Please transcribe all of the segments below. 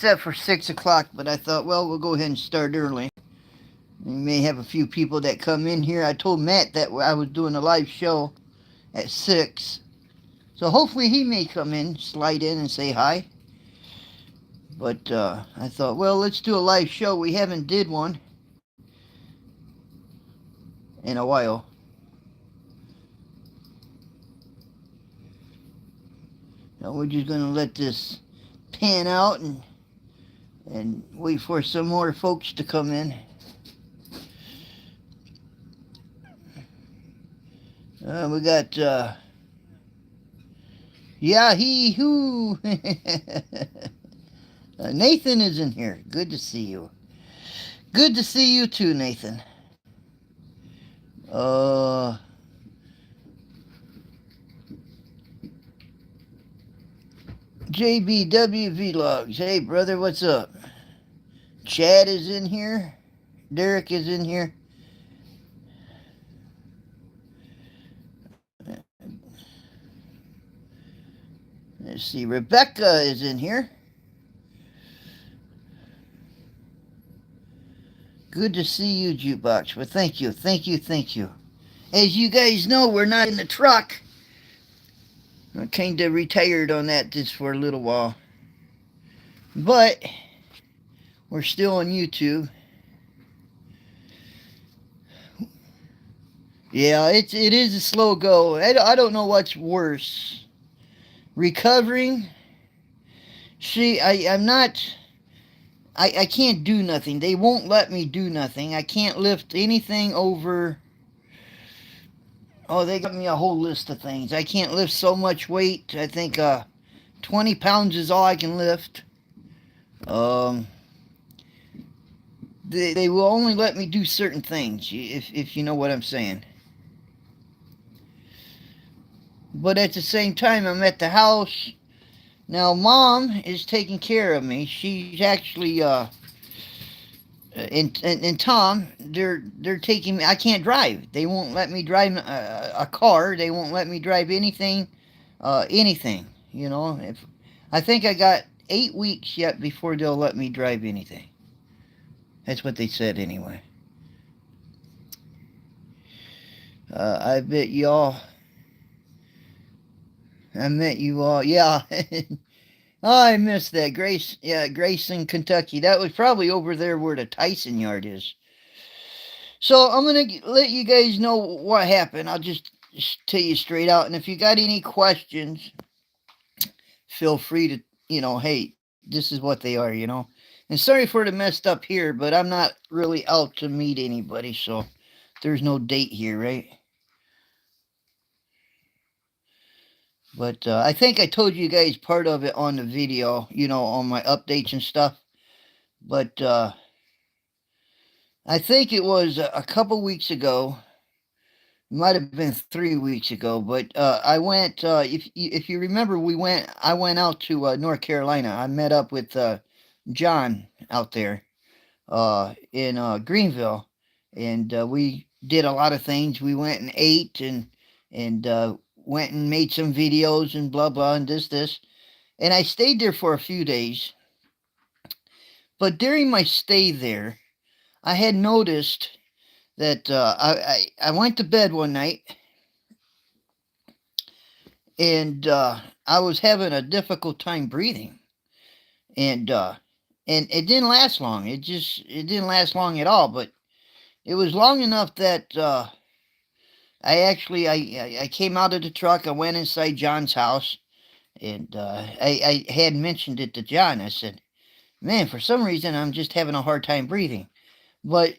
set for 6 o'clock, but I thought, well, we'll go ahead and start early. We may have a few people that come in here. I told Matt that I was doing a live show at 6. So hopefully he may come in, slide in and say hi. But I thought, well, let's do a live show. We haven't did one in a while. Now we're just going to let this pan out and wait for some more folks to come in. We got Yahoo! Nathan is in here. Good to see you. Good to see you too, Nathan. JBW Vlogs. Hey, brother, what's up? Chad is in here. Derek is in here. Let's see, Rebecca is in here. Good to see you, Jukebox. Well, thank you, thank you, thank you. As you guys know, we're not in the truck. I kind of retired on that just for a little while. But we're still on YouTube. Yeah, it is a slow go. I don't know what's worse. Recovering. See, I'm not... I can't do nothing. They won't let me do nothing. I can't lift anything over... Oh, they got me a whole list of things. I can't lift so much weight. I think 20 pounds is all I can lift. They will only let me do certain things, if you know what I'm saying. But at the same time, I'm at the house. Now, Mom is taking care of me. She's actually, and Tom, they're taking me. I can't drive. They won't let me drive a car. They won't let me drive anything, you know. I think I got 8 weeks yet before they'll let me drive anything. That's what they said anyway. I bet y'all... I met you all. Yeah. Oh, I missed that. Grace, yeah, Grace in Kentucky. That was probably over there where the Tyson yard is. So I'm going to let you guys know what happened. I'll just tell you straight out. And if you got any questions, feel free to, hey, this is what they are, And sorry for the messed up here, but I'm not really out to meet anybody. So there's no date here, right? But I think I told you guys part of it on the video, on my updates and stuff. But I think it was a couple weeks ago. It might have been 3 weeks ago. But I went, if you remember, I went out to North Carolina. I met up with John out there in Greenville. And we did a lot of things. We went and ate and went and made some videos and blah, blah, and this. And I stayed there for a few days. But during my stay there, I had noticed that I went to bed one night and I was having a difficult time breathing. And it didn't last long. It didn't last long at all. But it was long enough that I came out of the truck. I went inside John's house, and I had mentioned it to John. I said, man, for some reason, I'm just having a hard time breathing. But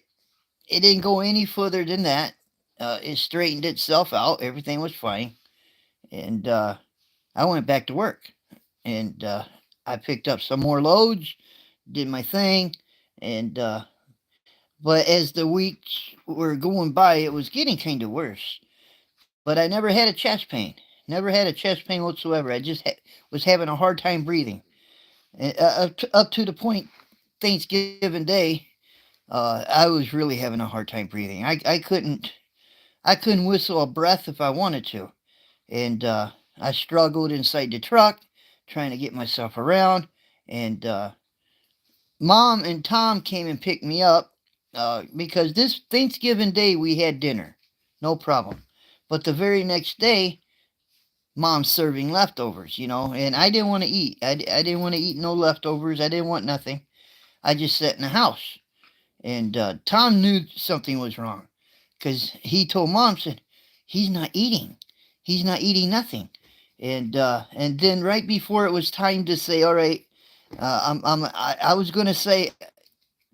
it didn't go any further than that. It straightened itself out. Everything was fine. And I went back to work. And I picked up some more loads, did my thing. And but as the weeks were going by, it was getting kind of worse. But I never had a chest pain. Never had a chest pain whatsoever. I just was having a hard time breathing. Up to the point Thanksgiving Day, I was really having a hard time breathing. I couldn't whistle a breath if I wanted to. And I struggled inside the truck, trying to get myself around. And Mom and Tom came and picked me up because this Thanksgiving Day we had dinner. No problem. But the very next day, Mom's serving leftovers, and I didn't want to eat. I didn't want to eat no leftovers. I didn't want nothing. I just sat in the house. And Tom knew something was wrong because he told Mom, said, he's not eating. He's not eating nothing. And then right before it was time to say, all right, I was going to say,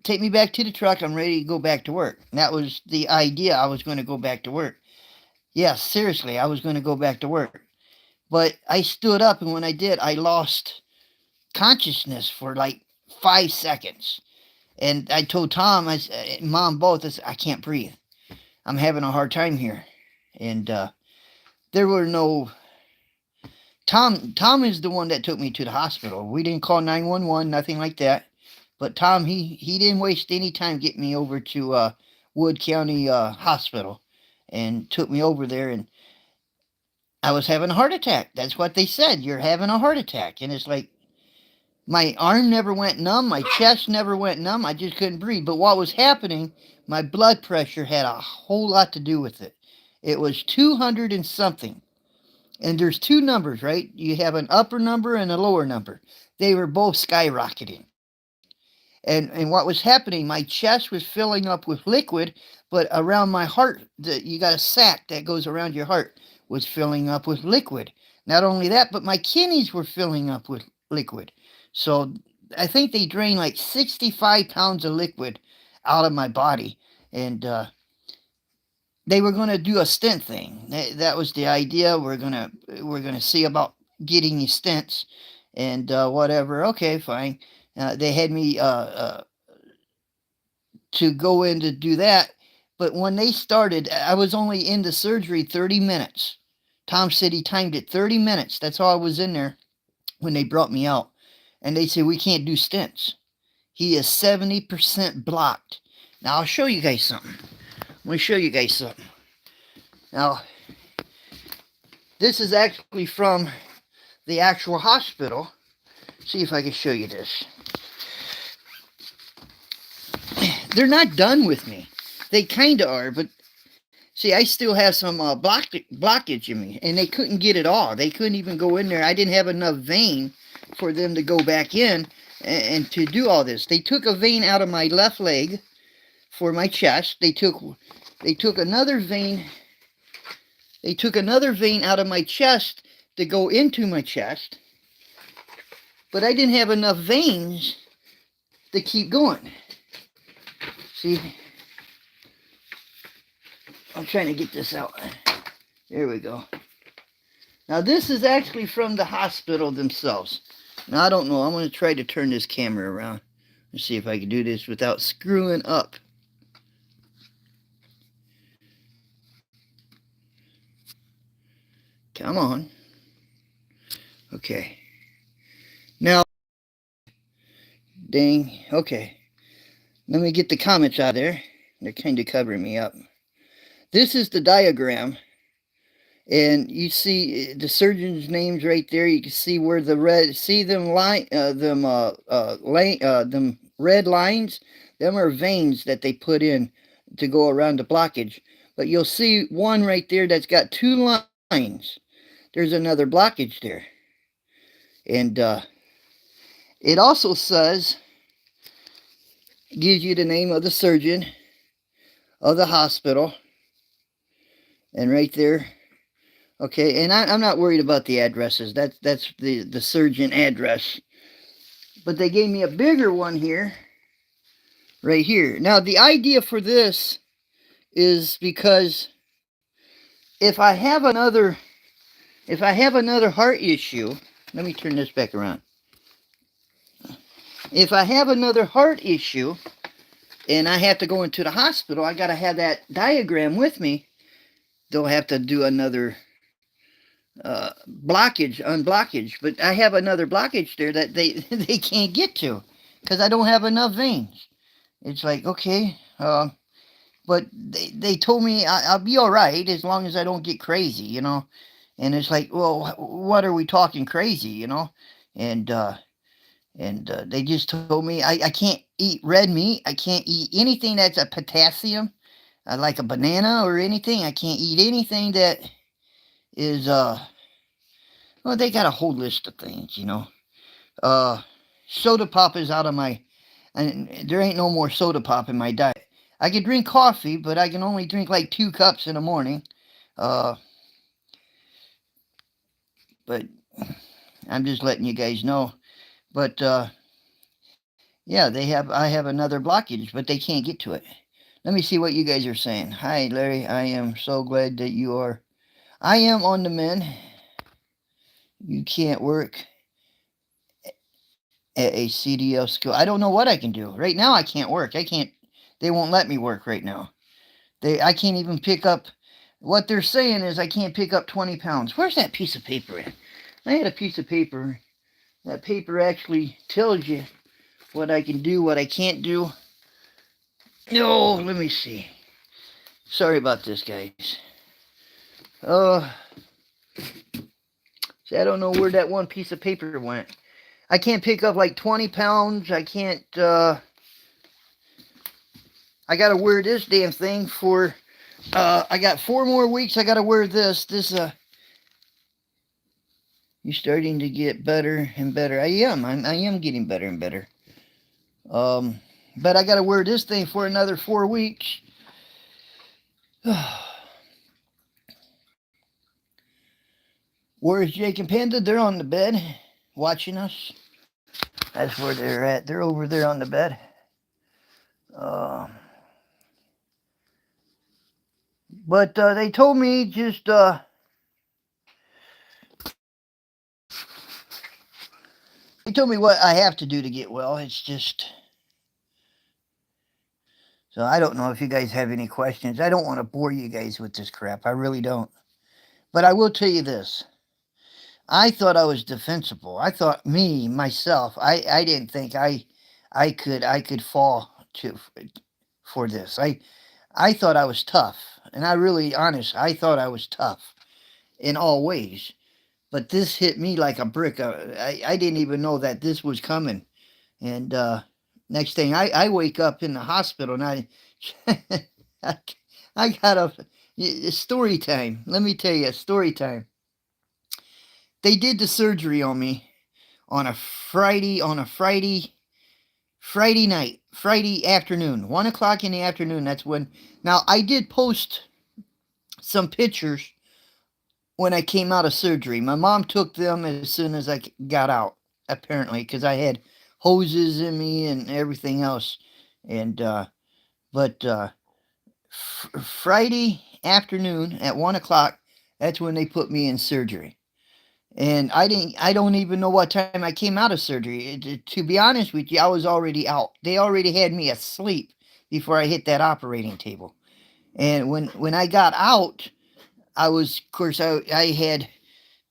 take me back to the truck. I'm ready to go back to work. And that was the idea. I was going to go back to work. Yes, seriously, I was going to go back to work. But I stood up, and when I did, I lost consciousness for like 5 seconds. And I told Tom, Mom, both, I said, I can't breathe. I'm having a hard time here. And there were no. Tom is the one that took me to the hospital. We didn't call 911, nothing like that. But Tom, he didn't waste any time getting me over to Wood County Hospital, and took me over there, and I was having a heart attack. That's what they said. You're having a heart attack. And it's like, my arm never went numb. My chest never went numb. I just couldn't breathe. But what was happening, my blood pressure had a whole lot to do with it. It was 200 and something. And there's two numbers, right? You have an upper number and a lower number. They were both skyrocketing. And what was happening, my chest was filling up with liquid, but around my heart, you got a sac that goes around your heart, was filling up with liquid. Not only that, but my kidneys were filling up with liquid. So I think they drained like 65 pounds of liquid out of my body. And they were going to do a stent thing. That was the idea. We're gonna see about getting you stents and whatever. Okay, fine. They had me to go in to do that. But when they started, I was only in the surgery 30 minutes. Tom said he timed it 30 minutes. That's all I was in there when they brought me out. And they said, we can't do stents. He is 70% blocked. Now, I'll show you guys something. I'm going to show you guys something. Now, this is actually from the actual hospital. See if I can show you this. They're not done with me. They kind of are, but see, I still have some blockage in me, and they couldn't get it all. They couldn't even go in there. I didn't have enough vein for them to go back in and to do all this. They took a vein out of my left leg for my chest. They took another vein. They took another vein out of my chest to go into my chest, but I didn't have enough veins to keep going. See, I'm trying to get this out. There we go. Now, this is actually from the hospital themselves. Now, I don't know. I'm going to try to turn this camera around and see if I can do this without screwing up. Come on. Okay. Now, dang. Okay. Let me get the comments out there. They're kind of covering me up. This is the diagram. And you see the surgeon's names right there. You can see where the red, see them them red lines. Them are veins that they put in to go around the blockage. But you'll see one right there that's got two lines. There's another blockage there. And it also says, gives you the name of the surgeon of the hospital. And right there. Okay, and I'm not worried about the addresses. That's the surgeon address. But they gave me a bigger one here, right here. Now, the idea for this is because if I have another heart issue, let me turn this back around. If I have another heart issue and I have to go into the hospital, I got to have that diagram with me. They'll have to do another unblockage, but I have another blockage there that they can't get to because I don't have enough veins. It's like, okay, but they told me I'll be all right as long as I don't get crazy, And it's like, well, what are we talking crazy, And And they just told me I can't eat red meat. I can't eat anything that's a potassium, like a banana or anything. I can't eat anything that is, well, they got a whole list of things. Uh, Soda pop is out of my, and there ain't no more soda pop in my diet. I can drink coffee, but I can only drink like 2 cups in the morning. Uh, but I'm just letting you guys know. But yeah, I have another blockage, but they can't get to it. Let me see what you guys are saying. Hi, Larry. I am so glad that you are. I am on the mend. You can't work at a CDL school. I don't know what I can do. Right now, I can't work. I can't. They won't let me work right now. I can't even pick up. What they're saying is I can't pick up 20 pounds. Where's that piece of paper at? I had a piece of paper. That paper actually tells you what I can do, what I can't do. No, let me see. Sorry about this, guys. See, I don't know where that one piece of paper went. I can't pick up like 20 pounds. I can't, I gotta wear this damn thing for, I got 4 more weeks. I gotta wear this. You're starting to get better and better. I am getting better and better. But I gotta wear this thing for another 4 weeks. Where's Jake and Panda? They're on the bed watching us. That's where they're at. They're over there on the bed. But they told me just they told me what I have to do to get well. It's just so I don't know if you guys have any questions. I don't want to bore you guys with this crap. I really don't. But I will tell you this. I thought I was defensible. I thought myself, I didn't think I could fall to for this. I thought I was tough. And I really honest, I thought I was tough in all ways. But this hit me like a brick. I didn't even know that this was coming. And next thing I wake up in the hospital and I, I got a story time. Let me tell you, story time. They did the surgery on me Friday night, Friday afternoon, 1 o'clock in the afternoon. That's when. Now I did post some pictures when I came out of surgery. My mom took them as soon as I got out, apparently, because I had hoses in me and everything else. And but Friday afternoon at 1 o'clock, that's when they put me in surgery. And I don't even know what time I came out of surgery. To be honest with you, I was already out. They already had me asleep before I hit that operating table. And when I got out, I was, of course, I had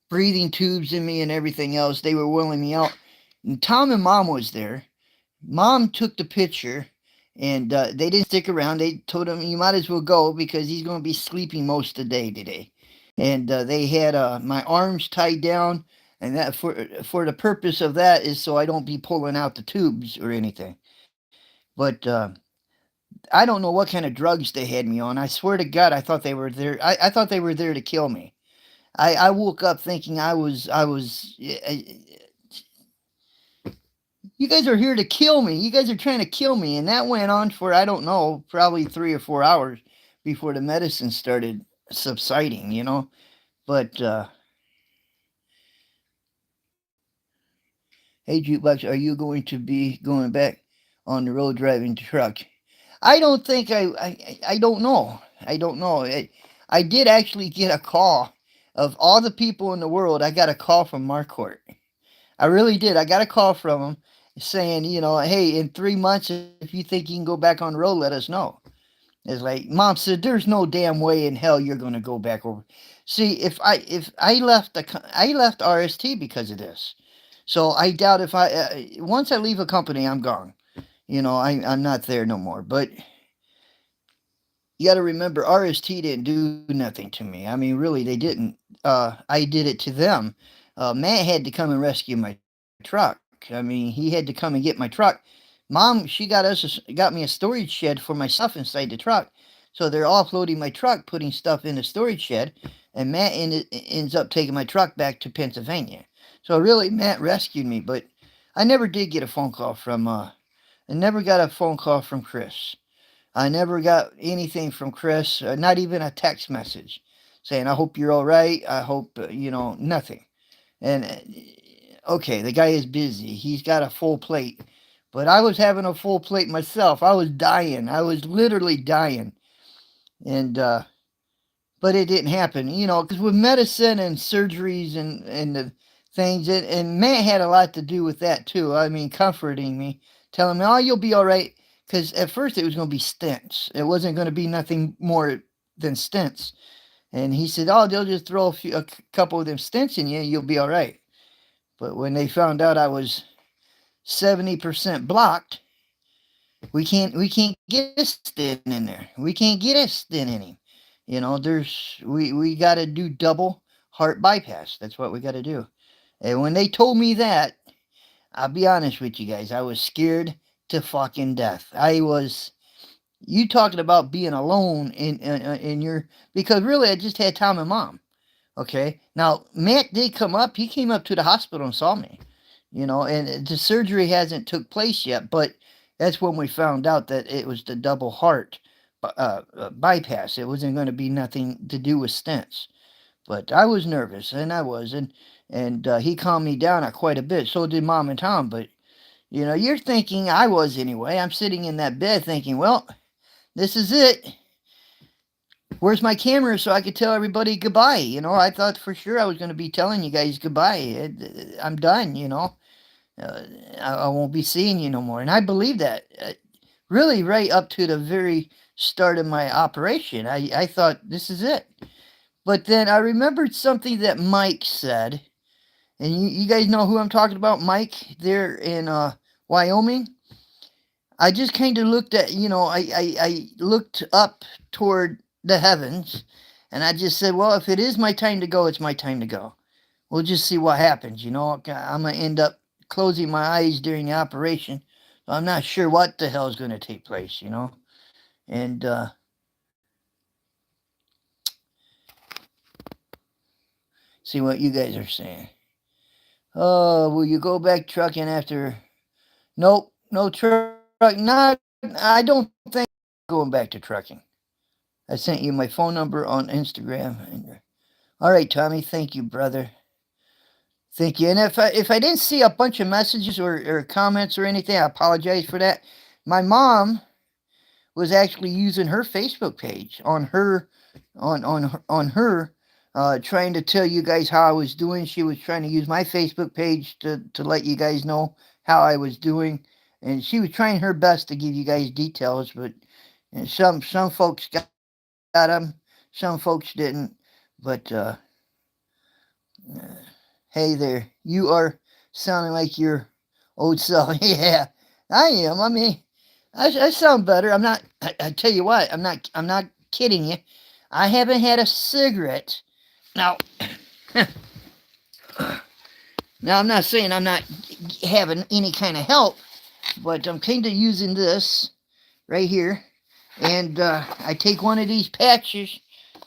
breathing tubes in me and everything else. They were wheeling me out. And Tom and Mom was there. Mom took the picture, and they didn't stick around. They told him, you might as well go because he's going to be sleeping most of the day today. And they had my arms tied down, and that for the purpose of that is so I don't be pulling out the tubes or anything. But I don't know what kind of drugs they had me on. I swear to God, I thought they were there. I thought they were there to kill me. I woke up thinking you guys are here to kill me. You guys are trying to kill me. And that went on for, I don't know, probably 3 or 4 hours before the medicine started subsiding. But, hey, Jukebox, are you going to be going back on the road driving the truck? I don't think I don't know. I don't know. I did actually get a call. Of all the people in the world, I got a call from Marquardt. I really did. I got a call from him saying, hey, in 3 months, if you think you can go back on the road, let us know. It's like, Mom said, there's no damn way in hell you're going to go back over. See, if I left RST because of this, so I doubt if once I leave a company, I'm gone. I'm not there no more. But you got to remember, RST didn't do nothing to me. I mean, really, they didn't. I did it to them. Matt had to come and rescue my truck. I mean, he had to come and get my truck. Mom, she got me a storage shed for my stuff inside the truck. So they're offloading my truck, putting stuff in the storage shed, and Matt ends up taking my truck back to Pennsylvania. So really, Matt rescued me, but I never did get a phone call from. I never got a phone call from Chris. I never got anything from Chris, not even a text message saying, I hope you're all right. I hope, nothing. And okay, the guy is busy. He's got a full plate. But I was having a full plate myself. I was dying. I was literally dying. And, but it didn't happen, because with medicine and surgeries and the things, and Matt had a lot to do with that too. I mean, comforting me, telling me, oh, you'll be all right. Because at first it was going to be stents. It wasn't going to be nothing more than stents. And he said, oh, they'll just throw a couple of them stents in you, and you'll be all right. But when they found out I was 70% blocked, we can't get a stent in there. We can't get a stent in him. We got to do double heart bypass. That's what we got to do. And when they told me that, I'll be honest with you guys, I was scared to fucking death. You talking about being alone in your, because really I just had Tom and Mom. Okay. Now Matt did come up. He came up to the hospital and saw me. And the surgery hasn't took place yet, but that's when we found out that it was the double heart bypass. It wasn't going to be nothing to do with stents. But I was nervous, and I was, and he calmed me down quite a bit. So did Mom and Tom. But you're thinking, I was anyway. I'm sitting in that bed thinking, well, this is it. Where's my camera so I could tell everybody goodbye? I thought for sure I was going to be telling you guys goodbye. I'm done, I won't be seeing you no more. And I believe that. Really, right up to the very start of my operation. I thought, this is it. But then I remembered something that Mike said. And you guys know who I'm talking about, Mike, there in Wyoming. I just kind of looked at, I looked up toward the heavens, and I just said, well, if it is my time to go, it's my time to go. We'll just see what happens. I'm going to end up closing my eyes during the operation. So I'm not sure what the hell is going to take place, And see what you guys are saying. Oh, will you go back trucking after? Nope, no truck. Not. I don't think I'm going back to trucking. I sent you my phone number on Instagram. All right, Tommy. Thank you, brother. Thank you. And if I didn't see a bunch of messages or comments or anything, I apologize for that. My mom was actually using her Facebook page on her trying to tell you guys how I was doing. She was trying to use my Facebook page to let you guys know how I was doing, and she was trying her best to give you guys details. But some folks got them, some folks didn't. But hey there, you are sounding like your old self. Yeah, I am. I mean, I sound better. I'm not. I tell you what, I'm not kidding you. I haven't had a cigarette now. Now I'm not saying I'm not having any kind of help, but I'm kind of using this right here, and I take one of these patches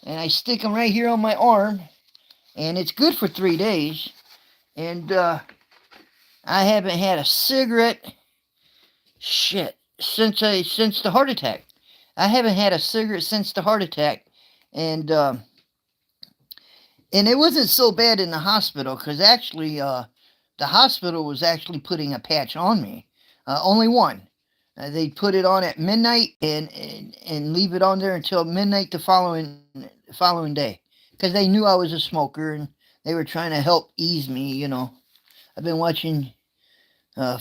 and I stick them right here on my arm, and it's good for 3 days. And I haven't had a cigarette, since the heart attack. I haven't had a cigarette since the heart attack, and it wasn't so bad in the hospital, because actually the hospital was actually putting a patch on me, only one. They put it on at midnight and leave it on there until midnight the following day, because they knew I was a smoker and they were trying to help ease me. I've been watching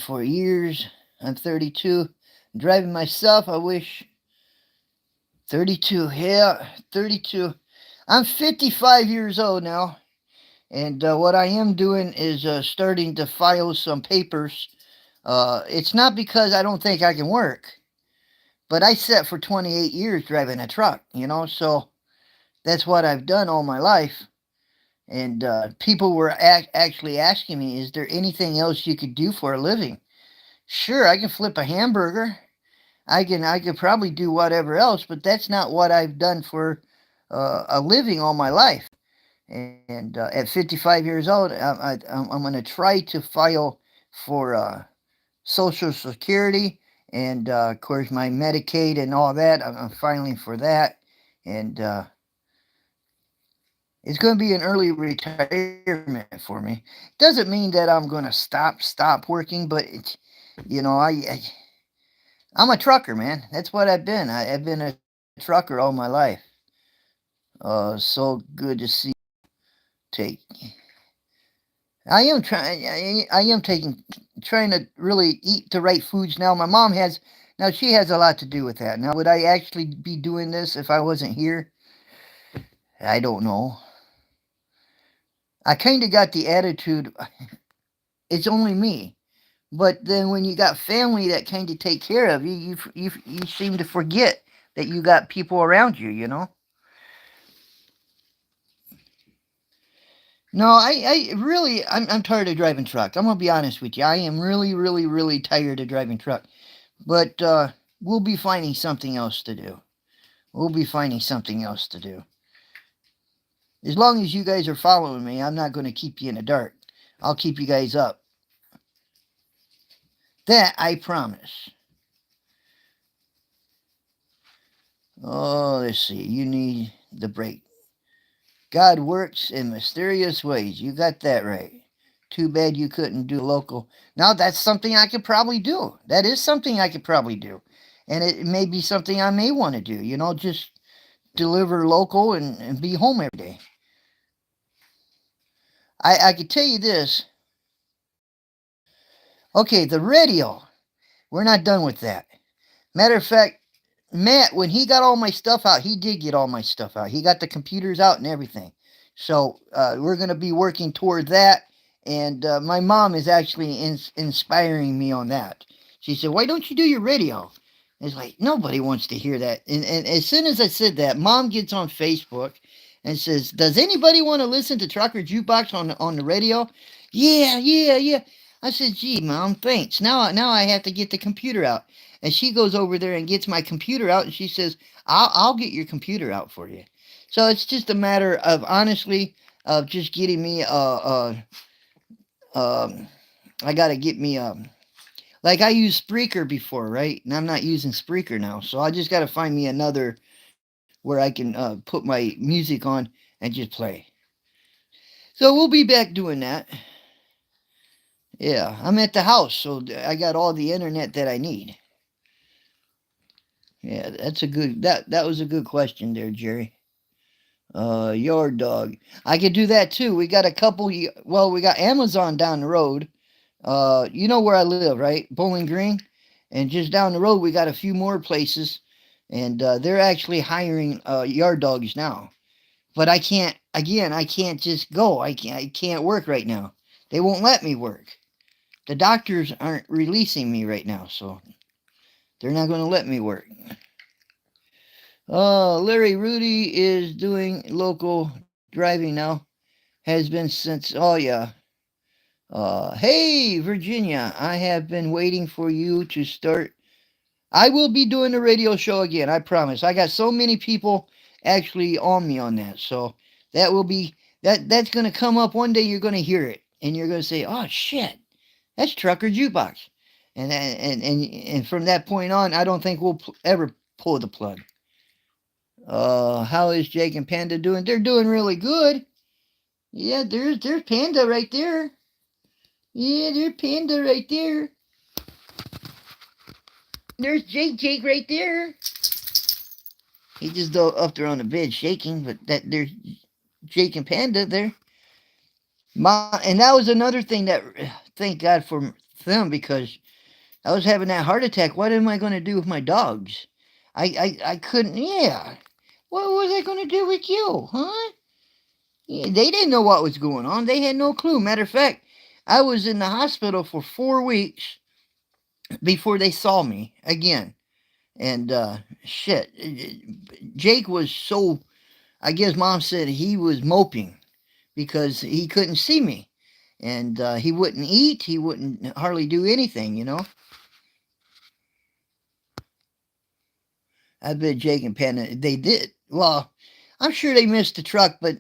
for years. I'm 32. I'm driving myself. I wish. 32. Yeah, 32. I'm 55 years old now. And what I am doing is starting to file some papers. It's not because I don't think I can work, but I sat for 28 years driving a truck, so that's what I've done all my life. And people were actually asking me, "Is there anything else you could do for a living?" Sure, I can flip a hamburger. I could probably do whatever else, but that's not what I've done for a living all my life. And at 55 years old, I'm going to try to file for Social Security and, of course, my Medicaid and all that. I'm filing for that. And it's going to be an early retirement for me. Doesn't mean that I'm going to stop working, but you know, I'm a trucker, man. That's what I've been. I've been a trucker all my life. So good to see take. I am taking, trying to really eat the right foods now. My mom has, now she has a lot to do with that. Now, would I actually be doing this if I wasn't here? I don't know. I kind of got the attitude, it's only me. But then when you got family that kind of take care of you, you seem to forget that you got people around you, you know? No, I really, I'm tired of driving truck. I'm gonna be honest with you. I am really tired of driving truck. But we'll be finding something else to do. We'll be finding something else to do. As long as you guys are following me, I'm not going to keep you in the dark. I'll keep you guys up. That I promise. Oh, let's see. You need the break. God works in mysterious ways. You got that right. Too bad you couldn't do local. Now, that's something I could probably do. That is something I could probably do. And it may be something I may want to do. You know, just deliver local and be home every day. I could tell you this. Okay, the radio. We're not done with that. Matter of fact, Matt, when he got all my stuff out, he did get all my stuff out. He got the computers out and everything. So we're going to be working toward that. And my mom is actually inspiring me on that. She said, "Why don't you do your radio?" It's like, nobody wants to hear that. And as soon as I said that, Mom gets on Facebook and says, "Does anybody want to listen to Trucker Jukebox on the radio?" Yeah. I said, "Gee, Mom, thanks. Now I have to get the computer out." And she goes over there and gets my computer out, and she says, "I'll get your computer out for you." So it's just a matter of, honestly, of just getting me I gotta get me like, I used Spreaker before, right? And I'm not using Spreaker now, so I just gotta find me another where I can put my music on and just play. So we'll be back doing that. Yeah, I'm at the house, so I got all the internet that I need. Yeah, that's a good, that was a good question there, Jerry. Your dog. I could do that too. We got a couple. Well, we got Amazon down the road. You know where I live, right? Bowling Green, and just down the road we got a few more places, and they're actually hiring yard dogs now. But I can't. Again, I can't just go. I can't work right now. They won't let me work. The doctors aren't releasing me right now, so they're not going to let me work. Larry Rudy is doing local driving now. Has been since. Oh yeah. Hey Virginia, I have been waiting for you to start. I will be doing the radio show again. I promise. I got so many people actually on me on that, so that will be that's going to come up one day. You're going to hear it, and you're going to say, "Oh shit, that's Trucker Jukebox," and from that point on, I don't think we'll ever pull the plug. How is Jake and Panda doing? They're doing really good. Yeah, there's Panda right there. Yeah, there's Panda right there. There's Jake right there. He's just up there on the bed shaking, but that there's Jake and Panda there. And that was another thing that, thank God for them, because I was having that heart attack. What am I going to do with my dogs? I couldn't. Yeah. What was I going to do with you, huh? Yeah, they didn't know what was going on. They had no clue. Matter of fact, I was in the hospital for 4 weeks before they saw me again. And shit, Jake was so. I guess Mom said he was moping because he couldn't see me. And he wouldn't eat. He wouldn't hardly do anything, you know. I bet Jake and Panda, they did. Well, I'm sure they missed the truck, but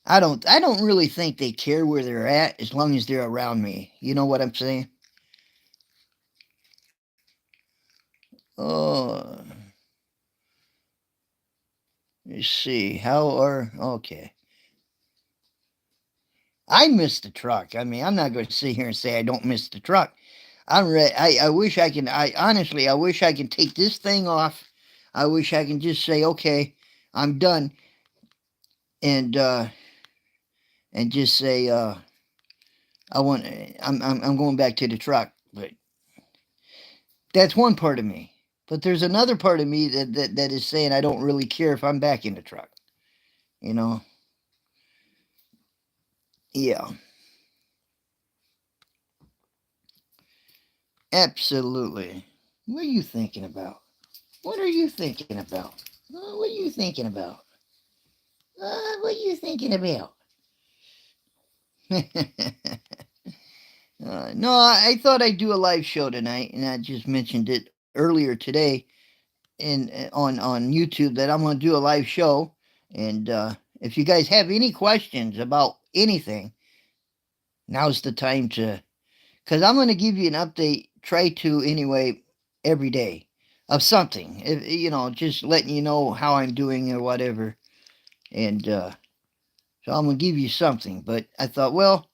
I don't really think they care where they're at as long as they're around me. You know what I'm saying? Oh, let's see. How are okay. I missed the truck. I mean, I'm not going to sit here and say I don't miss the truck. I'm ready. I wish I can. I honestly, I wish I can take this thing off. I wish I can just say, okay, I'm done, and uh, and just say, I want. I'm going back to the truck. But that's one part of me. But there's another part of me that is saying I don't really care if I'm back in the truck. You know? Yeah. Absolutely. What are you thinking about? What are you thinking about? What are you thinking about? What are you thinking about? No, I thought I'd do a live show tonight, and I just mentioned it earlier today in on YouTube that I'm going to do a live show. And if you guys have any questions about anything, now's the time to, because I'm going to give you an update. Try to anyway every day of something. If, just letting you know how I'm doing or whatever. And so I'm going to give you something. But I thought, well,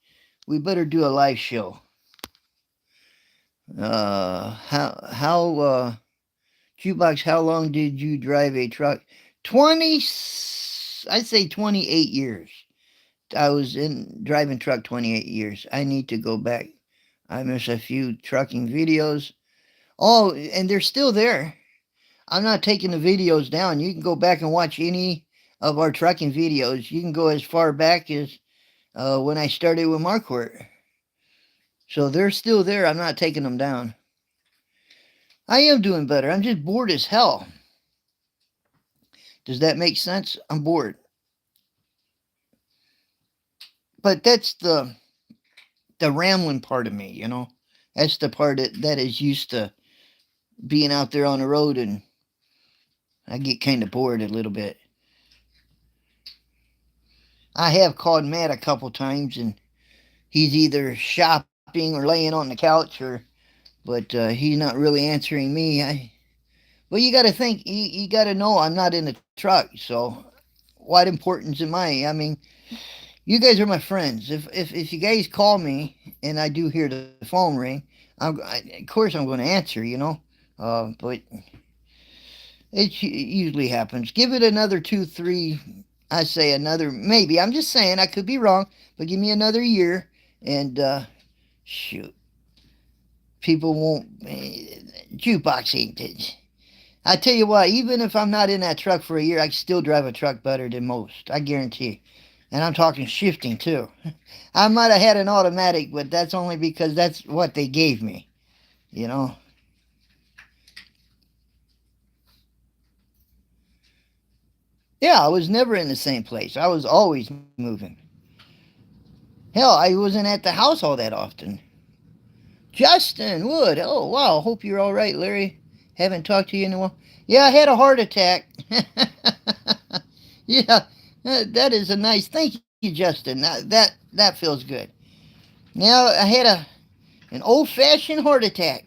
we better do a live show. How Jukebox, how long did you drive a truck? 20, I'd say 28 years. I was in driving truck 28 years. I need to go back. I miss a few trucking videos. Oh, and they're still there. I'm not taking the videos down. You can go back and watch any of our trucking videos. You can go as far back as when I started with Marquardt. So they're still there. I'm not taking them down. I am doing better. I'm just bored as hell. Does that make sense? I'm bored. But that's the rambling part of me, you know. That's the part that is used to being out there on the road, and I get kind of bored a little bit. I have called Matt a couple times, and he's either shopping or laying on the couch, but he's not really answering me. Well, you got to think, you got to know I'm not in the truck, so what importance am I? I mean, you guys are my friends. If you guys call me and I do hear the phone ring, of course I'm going to answer, you know. But it usually happens. Give it another 2, 3. I say another, maybe. I'm just saying, I could be wrong, but give me another year, and shoot, people won't. Jukebox ain't it. I tell you what, even if I'm not in that truck for a year, I can still drive a truck better than most. I guarantee. And I'm talking shifting too. I might have had an automatic, but that's only because that's what they gave me, you know. Yeah, I was never in the same place. I was always moving. Hell, I wasn't at the house all that often. Justin Wood. Oh, wow. Hope you're all right, Larry. Haven't talked to you in a while. Yeah, I had a heart attack. Yeah, that is a nice. Thank you, Justin. That feels good. Now I had an old-fashioned heart attack.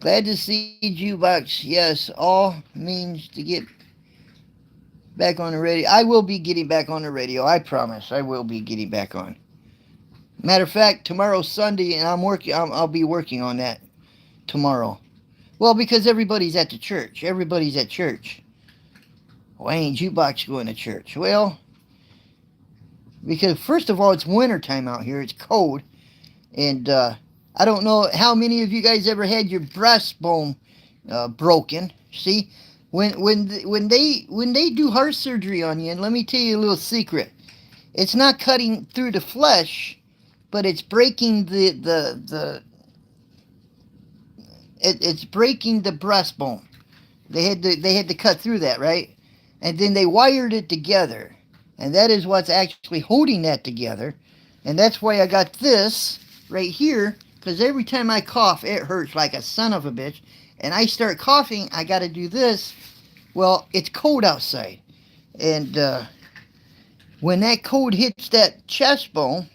Glad to see Jukebox. Yes, all means to get back on the radio. I will be getting back on the radio. I promise. I will be getting back on. Matter of fact, tomorrow's Sunday, and I'm working. I'll be working on that tomorrow. Well, because everybody's at the church. Everybody's at church. Why ain't Jukebox going to church? Well, because first of all, it's winter time out here. It's cold, and I don't know how many of you guys ever had your breastbone broken. See, when they do heart surgery on you, and let me tell you a little secret, it's not cutting through the flesh, but it's breaking it's breaking the breastbone. They had to cut through that, right? and then they wired it together. And that is what's actually holding that together. And that's why I got this right here, because every time I cough, it hurts like a son of a bitch. And I start coughing, I got to do this. Well, it's cold outside. And when that cold hits that chest bone,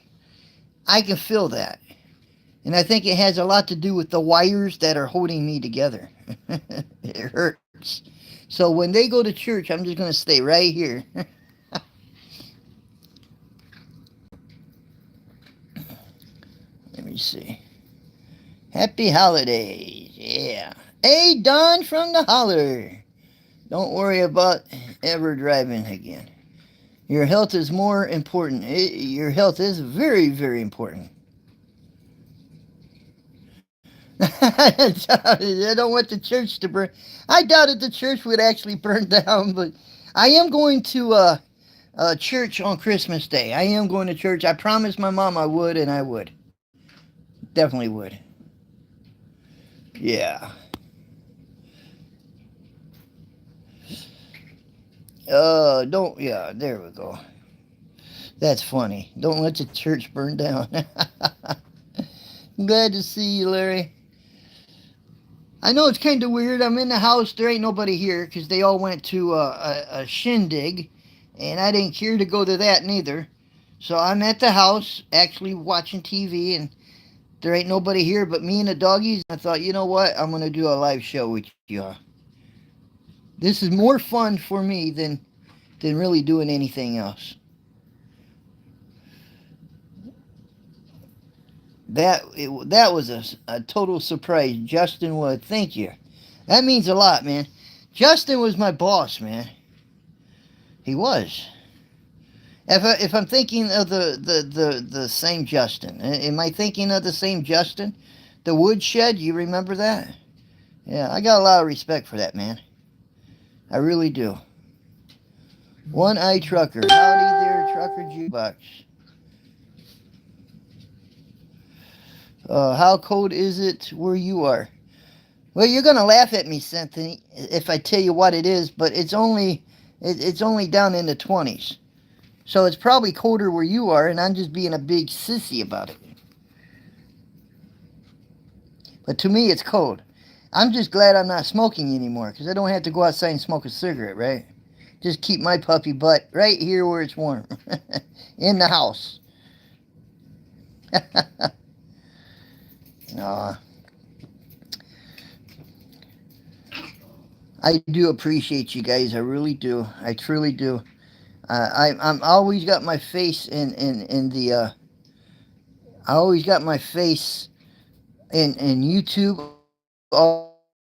I can feel that. And I think it has a lot to do with the wires that are holding me together. It hurts. So when they go to church, I'm just going to stay right here. Let me see. Happy holidays. Yeah. Hey, Don from the holler. Don't worry about ever driving again. Your health is more important. Your health is very, very important. I don't want the church to burn. I doubted the church would actually burn down, but I am going to church on Christmas Day. I am going to church. I promised my mom I would, and I would. Definitely would. Yeah. Don't, yeah, there we go. That's funny. Don't let the church burn down. Glad to see you, Larry. I know it's kind of weird. I'm in the house. There ain't nobody here because they all went to a shindig, and I didn't care to go to that neither. So I'm at the house actually watching TV, and there ain't nobody here but me and the doggies. I thought, you know what? I'm going to do a live show with you. This is more fun for me than really doing anything else. That was a total surprise. Justin Wood, thank you. That means a lot, man. Justin was my boss, man. He was. If I'm thinking of the same Justin, am I thinking of the same Justin? The woodshed, you remember that? Yeah, I got a lot of respect for that man. I really do. One-Eye Trucker. Howdy there, Trucker Jukebox. How cold is it where you are? Well, you're gonna laugh at me, Cynthia, if I tell you what it is, but it's only down in the 20s. So it's probably colder where you are, and I'm just being a big sissy about it. But to me, it's cold. I'm just glad I'm not smoking anymore, because I don't have to go outside and smoke a cigarette, right? Just keep my puppy butt right here where it's warm. In the house. I do appreciate you guys. I really do. I truly do. I'm always got my face in the. I always got my face in YouTube.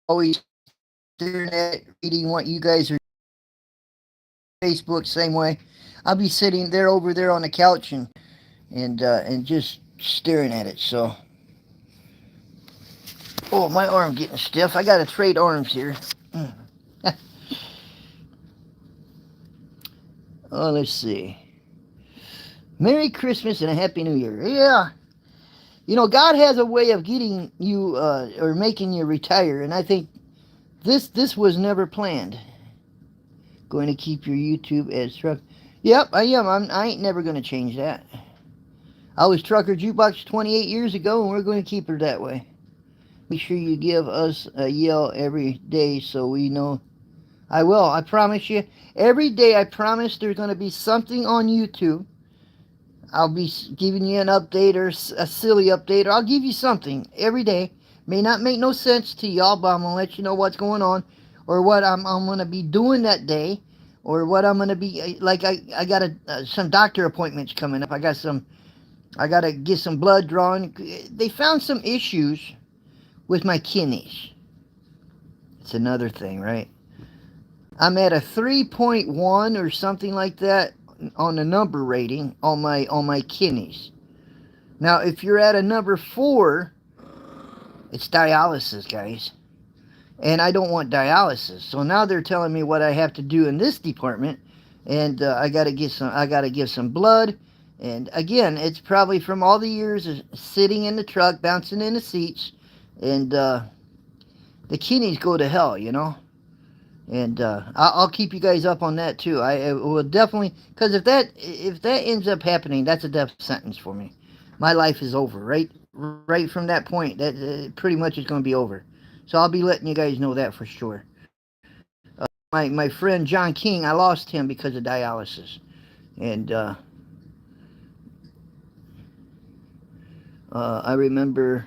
Always internet reading what you guys are. Facebook same way. I'll be sitting there over there on the couch and just staring at it. So. Oh, my arm getting stiff. I gotta trade arms here. Oh, let's see. Merry Christmas and a Happy New Year. Yeah. You know, God has a way of getting you, or making you retire, and I think this was never planned. Going to keep your YouTube as truck. Yep, I am. I ain't never going to change that. I was Trucker Jukebox 28 years ago, and we're going to keep her that way. Make sure you give us a yell every day so we know. I will. I promise you. Every day I promise there's going to be something on YouTube. I'll be giving you an update or a silly update. Or I'll give you something every day. May not make no sense to y'all, but I'm going to let you know what's going on. Or what I'm going to be doing that day. Or what I'm going to be... Like I got some doctor appointments coming up. I got to get some blood drawn. They found some issues with my kidneys. It's another thing, right? I'm at a 3.1 or something like that on the number rating on my kidneys. Now, if you're at a number 4, it's dialysis, guys. And I don't want dialysis. So now they're telling me what I have to do in this department, and I got to give some blood. And again, it's probably from all the years of sitting in the truck, bouncing in the seats. And the kidneys go to hell, you know. And I'll keep you guys up on that too. I will definitely, because if that ends up happening, that's a death sentence for me. My life is over, right from that point. That pretty much is going to be over. So I'll be letting you guys know that for sure. My friend John King, I lost him because of dialysis, and I remember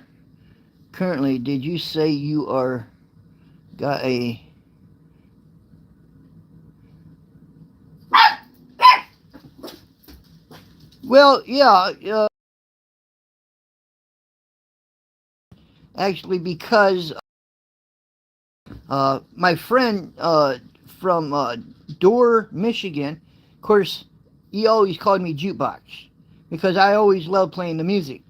currently. Did you say you are got a? Well, yeah, actually, because my friend from Dorr, Michigan, of course, he always called me Jukebox because I always loved playing the music,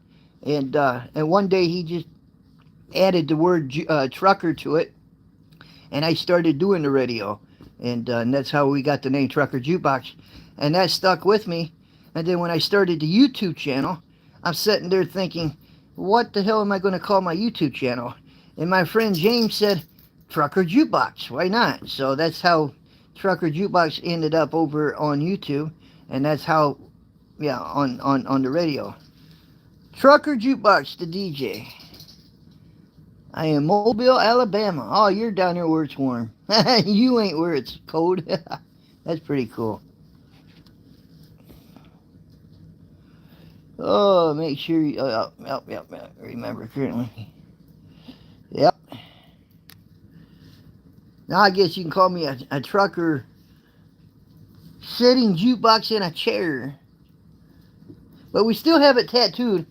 and one day he just added the word trucker to it, and I started doing the radio, and that's how we got the name Trucker Jukebox, and that stuck with me. And then when I started the YouTube channel, I'm sitting there thinking, what the hell am I going to call my YouTube channel? And my friend James said, Trucker Jukebox. Why not? So that's how Trucker Jukebox ended up over on YouTube, and that's how, yeah, on the radio. Trucker Jukebox, the DJ. I am Mobile, Alabama. Oh, you're down there where it's warm. You ain't where it's cold. That's pretty cool. Oh, make sure you. Yep. Remember currently. Yep. Now I guess you can call me a trucker sitting jukebox in a chair. But we still have it tattooed.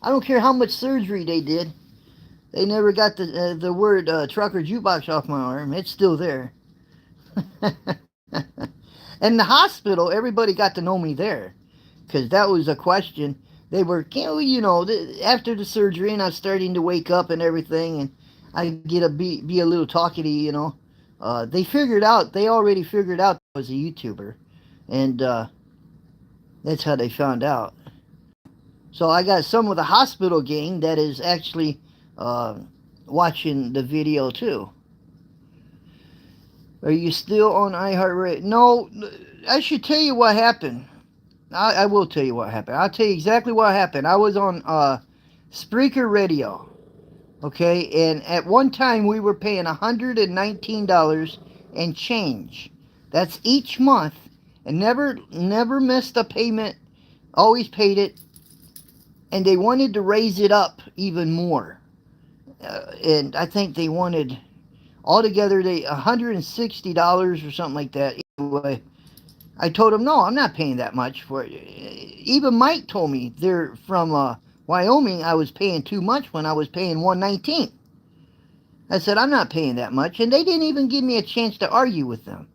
I don't care how much surgery they did. They never got the word trucker jukebox off my arm. It's still there. And the hospital, everybody got to know me there, because that was a question. They were, after the surgery, and I was starting to wake up and everything, and I get be a little talkative, they already figured out I was a YouTuber, and that's how they found out. So I got some of the hospital gang that is actually uh, watching the video too. Are you still on iHeartRadio? No, I should tell you what happened. I will tell you what happened. I'll tell you exactly what happened. I was on Spreaker Radio, okay, and at one time we were paying $119 and change. That's each month, and never missed a payment. Always paid it, and they wanted to raise it up even more. And I think they wanted altogether they $160 or something like that. Anyway, I told him, no, I'm not paying that much for it. Even Mike told me they're from Wyoming. I was paying too much when I was paying 119. I said, I'm not paying that much. And they didn't even give me a chance to argue with them.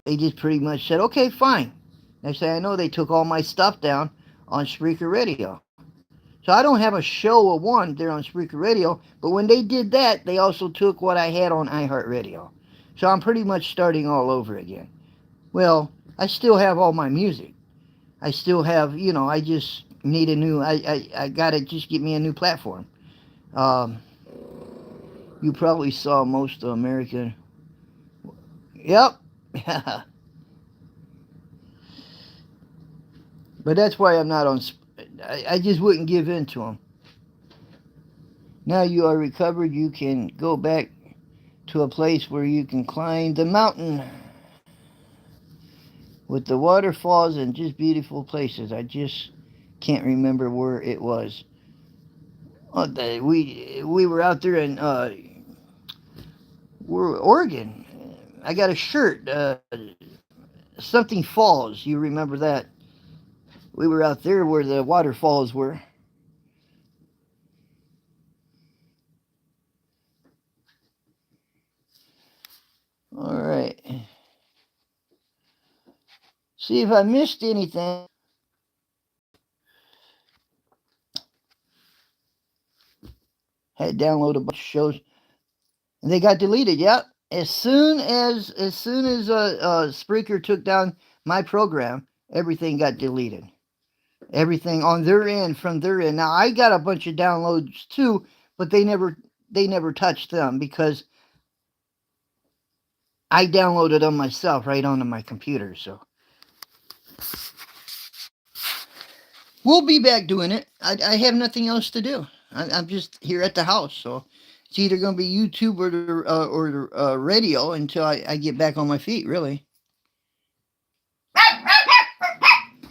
They just pretty much said, okay, fine. Next thing I know, they took all my stuff down on Spreaker Radio. So I don't have a show of one there on Spreaker Radio. But when they did that, they also took what I had on iHeartRadio. So I'm pretty much starting all over again. Well, I still have all my music. I still have, I just need a new, I got to just get me a new platform. Um, you probably saw most of American. Yep. But that's why I'm not on, I just wouldn't give in to them. Now you are recovered, you can go back to a place where you can climb the mountain with the waterfalls and just beautiful places. I just can't remember where it was. Oh, we were out there in Oregon. I got a shirt, something falls. You remember that? We were out there where the waterfalls were. All right. See if I missed anything. Had downloaded a bunch of shows, and they got deleted. Yep. As soon as Spreaker took down my program, everything got deleted. Everything on their end from their end. Now I got a bunch of downloads too, but they never touched them because I downloaded them myself right onto my computer. So we'll be back doing it. I have nothing else to do. I'm just here at the house, so it's either going to be YouTube or radio until I get back on my feet. Really,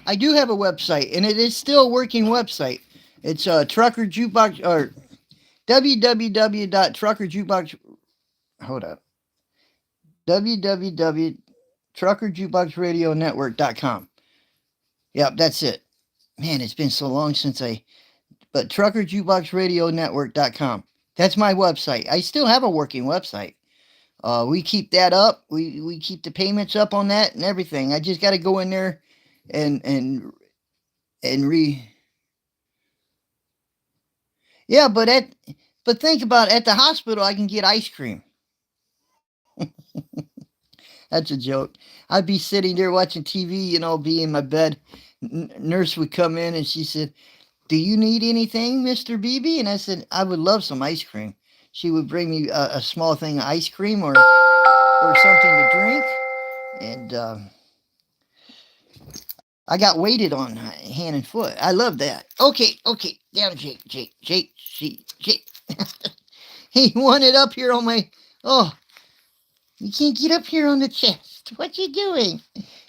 I do have a website, and it is still a working website. It's Trucker Jukebox or www.truckerjukebox. Hold up. www.truckerjukeboxradionetwork.com. Yep, that's it. Man, it's been so long since but truckerjukeboxradionetwork.com. That's my website. I still have a working website. We keep that up. We keep the payments up on that and everything. I just got to go in there and re. Yeah, but think about it. At the hospital, I can get ice cream. That's a joke. I'd be sitting there watching TV, be in my bed. Nurse would come in and she said, "Do you need anything, Mr. Beebe?" And I said, "I would love some ice cream." She would bring me a small thing of ice cream or something to drink. And I got weighted on hand and foot. I love that. Okay. Down, Jake. He wanted up here on my. Oh, you can't get up here on the chest. What you doing?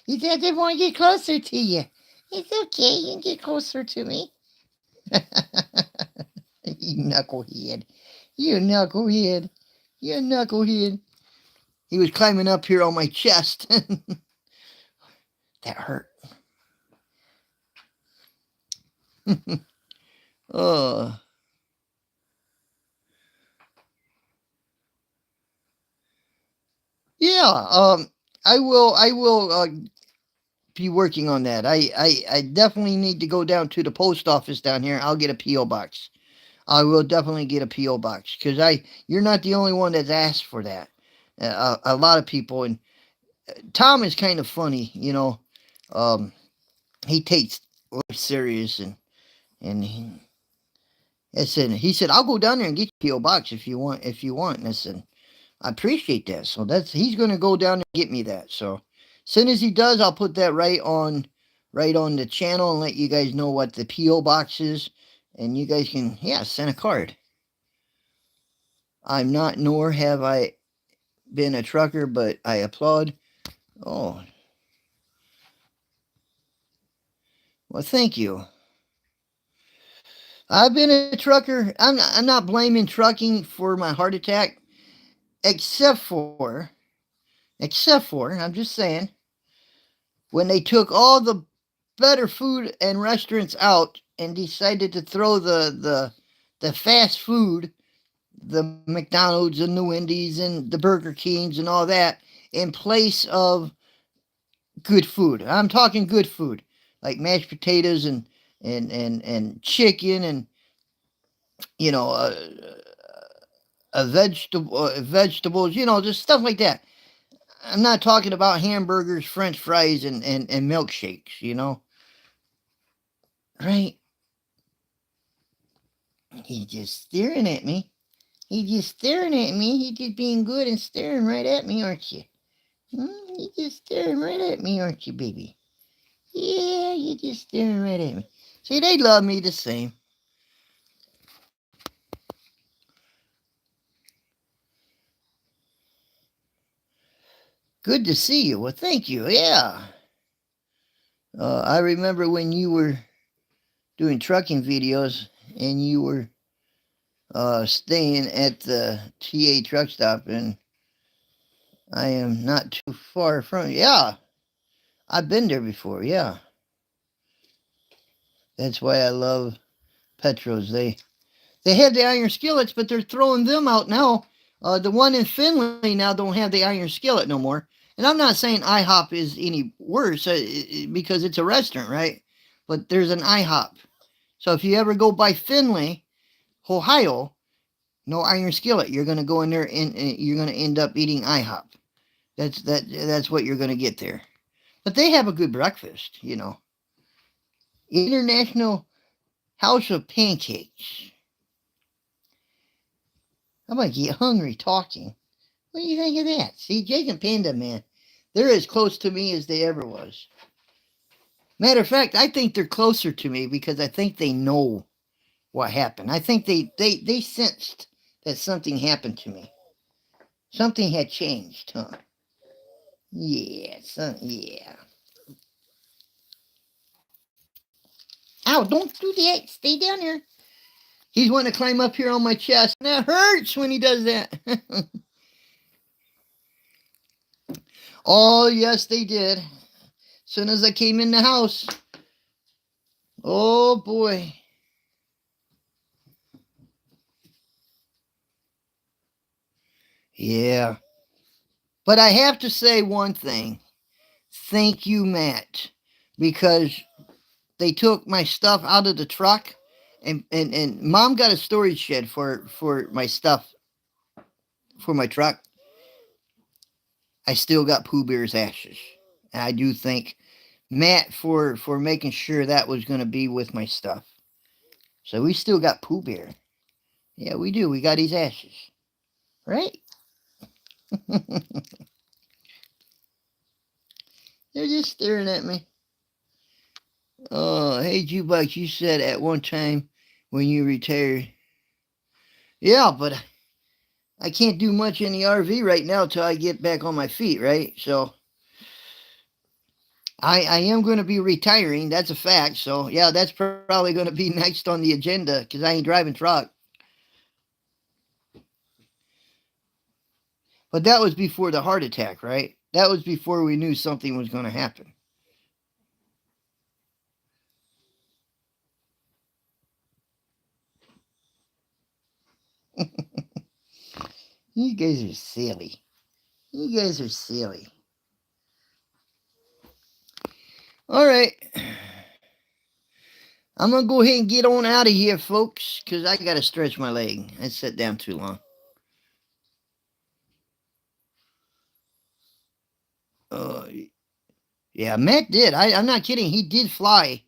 He said they want to get closer to you. It's okay. You can get closer to me. You knucklehead. You knucklehead. You knucklehead. He was climbing up here on my chest. That hurt. Oh. Yeah, I will be working on that. I definitely need to go down to the post office down here. I'll get a PO box. I will definitely get a PO box because you're not the only one that's asked for that. A lot of people, and Tom is kind of funny, he takes life serious, and he said I'll go down there and get your PO box if you want. And I said I appreciate that. So he's going to go down and get me that. So as soon as he does, I'll put that right on the channel and let you guys know what the PO box is, and you guys can send a card. I'm not, nor have I been a trucker, but I applaud. Oh, well, thank you. I've been a trucker. I'm not blaming trucking for my heart attack, except for, I'm just saying, when they took all the better food and restaurants out and decided to throw the fast food, the McDonald's and the Wendy's and the Burger Kings and all that, in place of good food. I'm talking good food, like mashed potatoes and chicken and you know uh, vegetables, just stuff like that. I'm not talking about hamburgers, French fries, and milkshakes. Right? He's just staring at me. He's just staring at me. He's just being good and staring right at me, aren't you? You're just staring right at me, aren't you, baby? Yeah, you're just staring right at me. See, they love me the same. Good to see you. Well, thank you. Yeah. I remember when you were doing trucking videos and you were staying at the TA truck stop, and I am not too far from. Yeah, I've been there before. Yeah, that's why I love Petros. They have the iron skillets, but they're throwing them out now. The one in Finley now don't have the iron skillet no more. And I'm not saying IHOP is any worse because it's a restaurant, right? But there's an IHOP. So if you ever go by Finley, Ohio, no iron skillet. You're going to go in there and you're going to end up eating IHOP. That's what you're going to get there. But they have a good breakfast. International House of Pancakes. I'm going to get hungry talking. What do you think of that? See, Jake and Panda, man, they're as close to me as they ever was. Matter of fact, I think they're closer to me because I think they know what happened. I think they sensed that something happened to me. Something had changed, huh? Yeah, yeah. Ow, don't do that. Stay down there. He's wanting to climb up here on my chest. And that hurts when he does that. Oh, yes, they did. As soon as I came in the house. Oh, boy. Yeah. But I have to say one thing. Thank you, Matt. Because they took my stuff out of the truck. And Mom got a storage shed for my stuff for my truck. I still got Pooh Bear's ashes. And I do thank Matt for making sure that was going to be with my stuff. So we still got Pooh Bear. Yeah, we do. We got his ashes. Right? They're just staring at me. Oh, hey, Jukebox, you said at one time when you retired. Yeah, but I can't do much in the RV right now till I get back on my feet, right? So I am going to be retiring. That's a fact. So, yeah, that's probably going to be next on the agenda because I ain't driving truck. But that was before the heart attack, right? That was before we knew something was going to happen. You guys are silly. You guys are silly. All right. I'm going to go ahead and get on out of here, folks, because I got to stretch my leg. I sat down too long. Yeah, Matt did. I'm not kidding. He did fly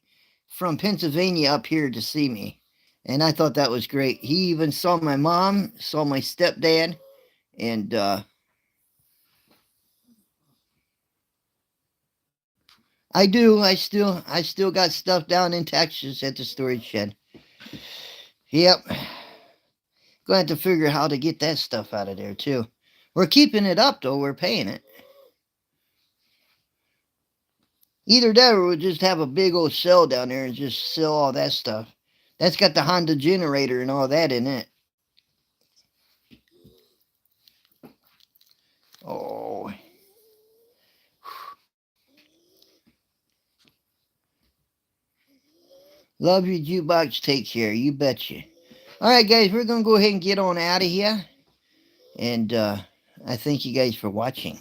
from Pennsylvania up here to see me. And I thought that was great. He even saw my mom, saw my stepdad, and I do. I still got stuff down in Texas at the storage shed. Yep. Gonna have to figure out how to get that stuff out of there too. We're keeping it up though, we're paying it. Either that or we'll just have a big old cell down there and just sell all that stuff. That's got the Honda generator and all that in it. Oh. Love you, Jukebox. Take care. You betcha. All right, guys, we're going to go ahead and get on out of here. And I thank you guys for watching.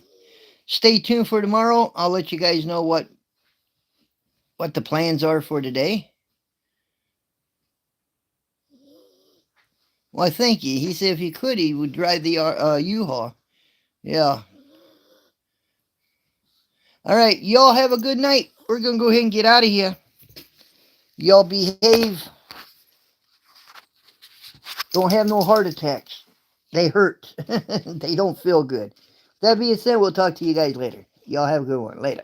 Stay tuned for tomorrow. I'll let you guys know what the plans are for today. Well, thank you. He said if he could, he would drive the U-Haul. Yeah. All right, y'all have a good night. We're going to go ahead and get out of here. Y'all behave. Don't have no heart attacks. They hurt. They don't feel good. That being said, we'll talk to you guys later. Y'all have a good one. Later.